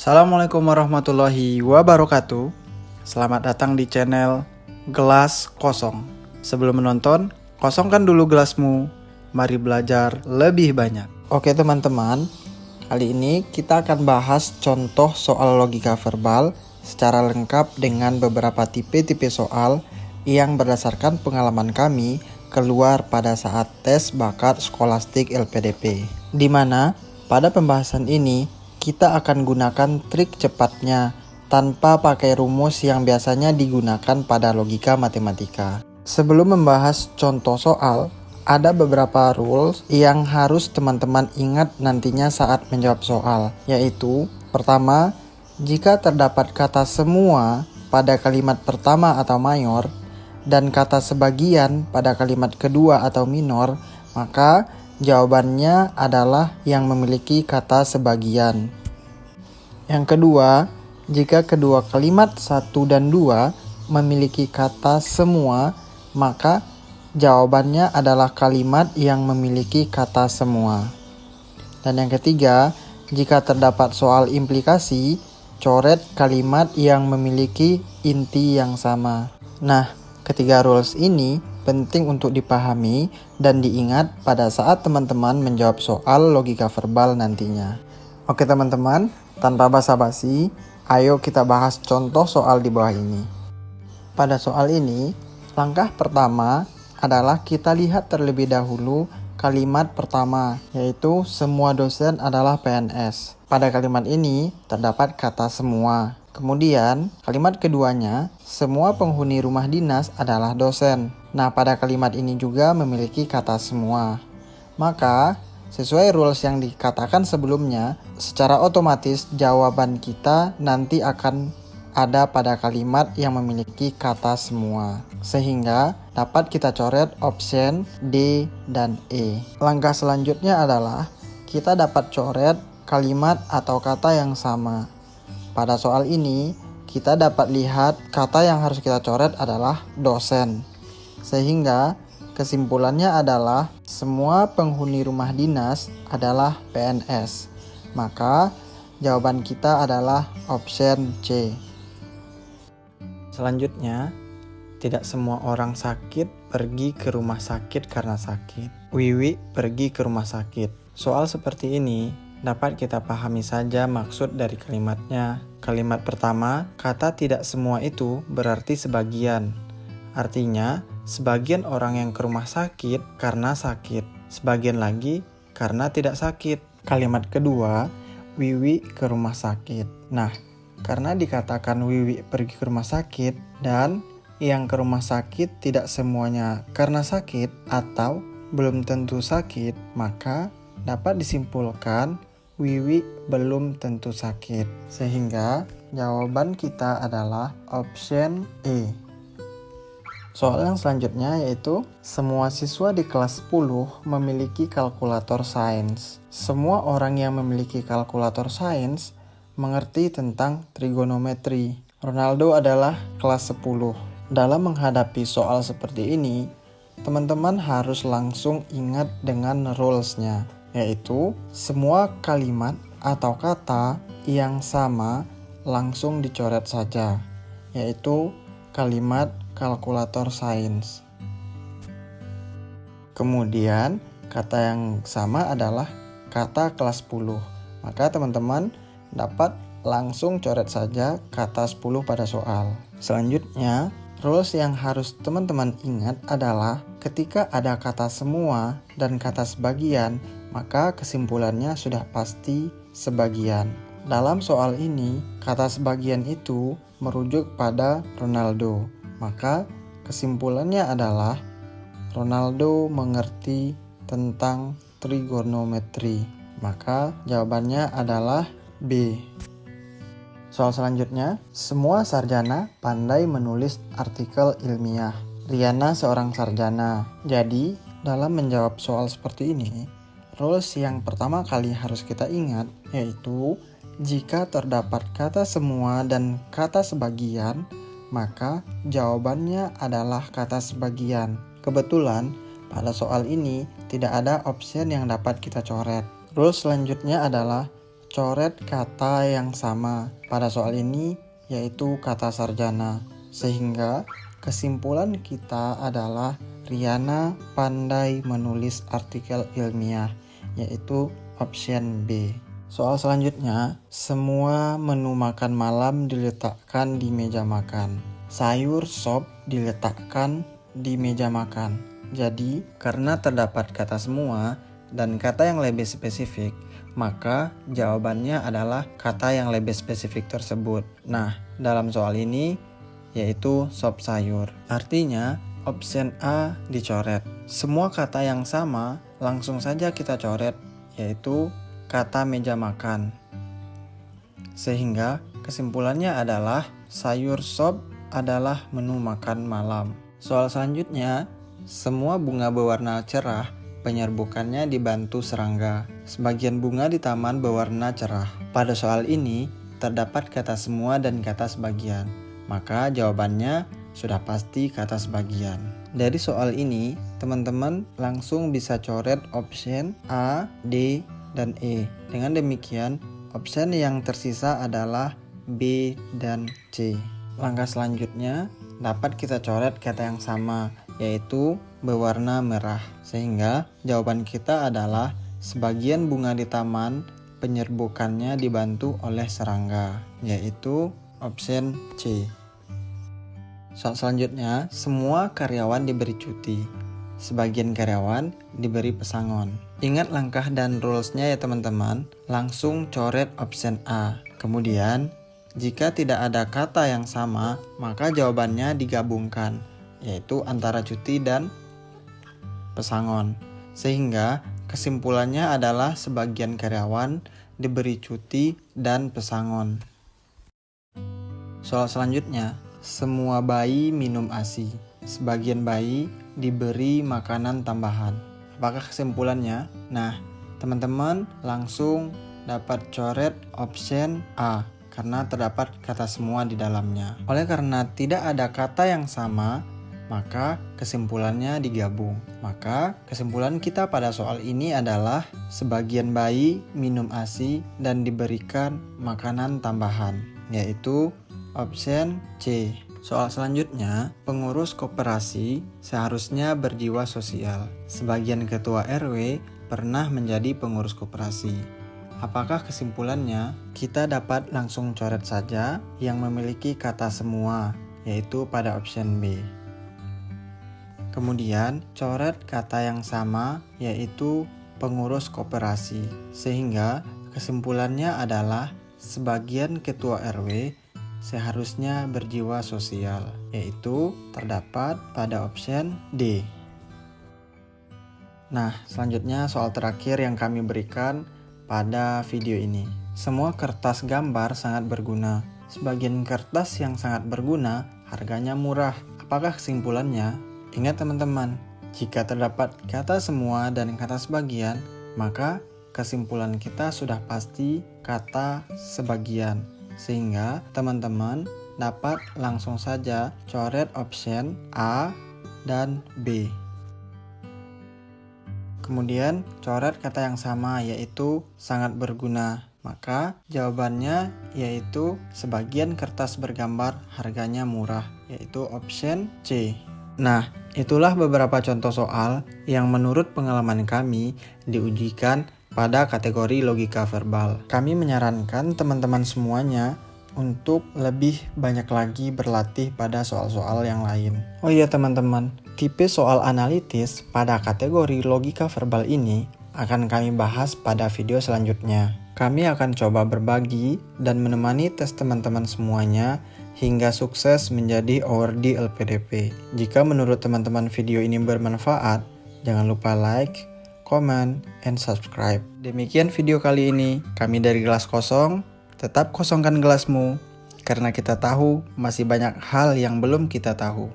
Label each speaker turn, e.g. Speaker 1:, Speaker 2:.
Speaker 1: Assalamualaikum warahmatullahi wabarakatuh. Selamat datang di channel Gelas Kosong. Sebelum menonton, kosongkan dulu gelasmu. Mari belajar lebih banyak. Oke teman-teman, kali ini kita akan bahas contoh soal logika verbal secara lengkap dengan beberapa tipe-tipe soal yang berdasarkan pengalaman kami keluar pada saat tes bakat skolastik LPDP. Di mana pada pembahasan ini kita akan gunakan trik cepatnya tanpa pakai rumus yang biasanya digunakan pada logika matematika. Sebelum membahas contoh soal, ada beberapa rules yang harus teman-teman ingat nantinya saat menjawab soal, yaitu pertama, jika terdapat kata semua pada kalimat pertama atau mayor dan kata sebagian pada kalimat kedua atau minor, maka jawabannya adalah yang memiliki kata sebagian. Yang kedua, jika kedua kalimat 1 dan 2 memiliki kata semua, maka jawabannya adalah kalimat yang memiliki kata semua. Dan yang ketiga, jika terdapat soal implikasi, coret kalimat yang memiliki inti yang sama. Nah, ketiga rules ini penting untuk dipahami dan diingat pada saat teman-teman menjawab soal logika verbal nantinya. Oke teman-teman, tanpa basa-basi, ayo kita bahas contoh soal di bawah ini. Pada soal ini, langkah pertama adalah kita lihat terlebih dahulu kalimat pertama, yaitu semua dosen adalah PNS. Pada kalimat ini terdapat kata semua. Kemudian, kalimat keduanya, semua penghuni rumah dinas adalah dosen. Nah, pada kalimat ini juga memiliki kata semua. Maka, sesuai rules yang dikatakan sebelumnya, secara otomatis jawaban kita nanti akan ada pada kalimat yang memiliki kata semua. Sehingga dapat kita coret option D dan E. Langkah selanjutnya adalah kita dapat coret kalimat atau kata yang sama. Pada soal ini, kita dapat lihat kata yang harus kita coret adalah dosen. Sehingga kesimpulannya adalah semua penghuni rumah dinas adalah PNS. Maka jawaban kita adalah option C. Selanjutnya, tidak semua orang sakit pergi ke rumah sakit karena sakit. Wiwi pergi ke rumah sakit. Soal seperti ini dapat kita pahami saja maksud dari kalimatnya. Kalimat pertama, kata tidak semua itu berarti sebagian. Artinya, sebagian orang yang ke rumah sakit karena sakit. Sebagian lagi karena tidak sakit. Kalimat kedua, Wiwi ke rumah sakit. Nah, karena dikatakan Wiwi pergi ke rumah sakit dan yang ke rumah sakit tidak semuanya karena sakit atau belum tentu sakit, maka dapat disimpulkan Wiwi belum tentu sakit. Sehingga jawaban kita adalah option E. Soal yang selanjutnya yaitu semua siswa di kelas 10 memiliki kalkulator sains. Semua orang yang memiliki kalkulator sains mengerti tentang trigonometri. Ronaldo adalah kelas 10. Dalam menghadapi soal seperti ini, teman-teman harus langsung ingat dengan rules-nya, yaitu semua kalimat atau kata yang sama langsung dicoret saja, yaitu kalimat kalkulator sains. Kemudian kata yang sama adalah kata kelas 10. Maka teman-teman dapat langsung coret saja kata 10 pada soal. Selanjutnya, rules yang harus teman-teman ingat adalah ketika ada kata semua dan kata sebagian, maka kesimpulannya sudah pasti sebagian. Dalam soal ini, kata sebagian itu merujuk pada Ronaldo. Maka kesimpulannya adalah Ronaldo mengerti tentang trigonometri. Maka jawabannya adalah B. Soal selanjutnya, semua sarjana pandai menulis artikel ilmiah. Riana seorang sarjana. Jadi, dalam menjawab soal seperti ini, rules yang pertama kali harus kita ingat yaitu jika terdapat kata semua dan kata sebagian, maka jawabannya adalah kata sebagian. Kebetulan pada soal ini tidak ada option yang dapat kita coret. Rules selanjutnya adalah coret kata yang sama pada soal ini, yaitu kata sarjana. Sehingga kesimpulan kita adalah Riana pandai menulis artikel ilmiah, yaitu option B. Soal selanjutnya, semua menu makan malam diletakkan di meja makan. Sayur sop diletakkan di meja makan. Jadi, karena terdapat kata semua dan kata yang lebih spesifik, maka jawabannya adalah kata yang lebih spesifik tersebut. Nah, dalam soal ini yaitu sop sayur. Artinya, option A dicoret. Semua kata yang sama langsung saja kita coret, yaitu kata meja makan. Sehingga kesimpulannya adalah sayur sop adalah menu makan malam. Soal selanjutnya, semua bunga berwarna cerah penyerbukannya dibantu serangga. Sebagian bunga di taman berwarna cerah. Pada soal ini terdapat kata semua dan kata sebagian. Maka jawabannya sudah pasti kata sebagian. Dari soal ini, teman-teman langsung bisa coret option A, D, dan E. Dengan demikian, option yang tersisa adalah B dan C. Langkah selanjutnya, dapat kita coret kata yang sama, yaitu berwarna merah. Sehingga jawaban kita adalah sebagian bunga di taman penyerbukannya dibantu oleh serangga, yaitu option C. Soal selanjutnya, semua karyawan diberi cuti. Sebagian karyawan diberi pesangon. Ingat langkah dan rules-nya ya teman-teman. Langsung coret option A. Kemudian, jika tidak ada kata yang sama, maka jawabannya digabungkan, yaitu antara cuti dan pesangon. Sehingga kesimpulannya adalah sebagian karyawan diberi cuti dan pesangon. Soal selanjutnya, semua bayi minum ASI. Sebagian bayi diberi makanan tambahan. Apakah kesimpulannya? Nah, teman-teman langsung dapat coret option A karena terdapat kata semua di dalamnya. Oleh karena tidak ada kata yang sama, maka kesimpulannya digabung. Maka kesimpulan kita pada soal ini adalah sebagian bayi minum ASI dan diberikan makanan tambahan, yaitu option C. Soal selanjutnya, pengurus koperasi seharusnya berjiwa sosial. Sebagian ketua RW pernah menjadi pengurus koperasi. Apakah kesimpulannya? Kita dapat langsung coret saja yang memiliki kata semua, yaitu pada option B. Kemudian, coret kata yang sama, yaitu pengurus koperasi. Sehingga kesimpulannya adalah sebagian ketua RW seharusnya berjiwa sosial, yaitu terdapat pada option D. Nah, selanjutnya soal terakhir yang kami berikan pada video ini. Semua kertas gambar sangat berguna. Sebagian kertas yang sangat berguna harganya murah. Apakah kesimpulannya? Ingat teman-teman, jika terdapat kata semua dan kata sebagian, maka kesimpulan kita sudah pasti kata sebagian. Sehingga teman-teman dapat langsung saja coret option A dan B. Kemudian coret kata yang sama, yaitu sangat berguna. Maka jawabannya yaitu sebagian kertas bergambar harganya murah, yaitu option C. Nah, itulah beberapa contoh soal yang menurut pengalaman kami diujikan pada kategori logika verbal. Kami menyarankan teman-teman semuanya untuk lebih banyak lagi berlatih pada soal-soal yang lain. Oh iya teman-teman, tipe soal analitis pada kategori logika verbal ini akan kami bahas pada video selanjutnya. Kami akan coba berbagi dan menemani tes teman-teman semuanya hingga sukses menjadi awardee LPDP. Jika menurut teman-teman video ini bermanfaat, jangan lupa like, comment, and subscribe. Demikian video kali ini. Kami dari Gelas Kosong, tetap kosongkan gelasmu, karena kita tahu masih banyak hal yang belum kita tahu.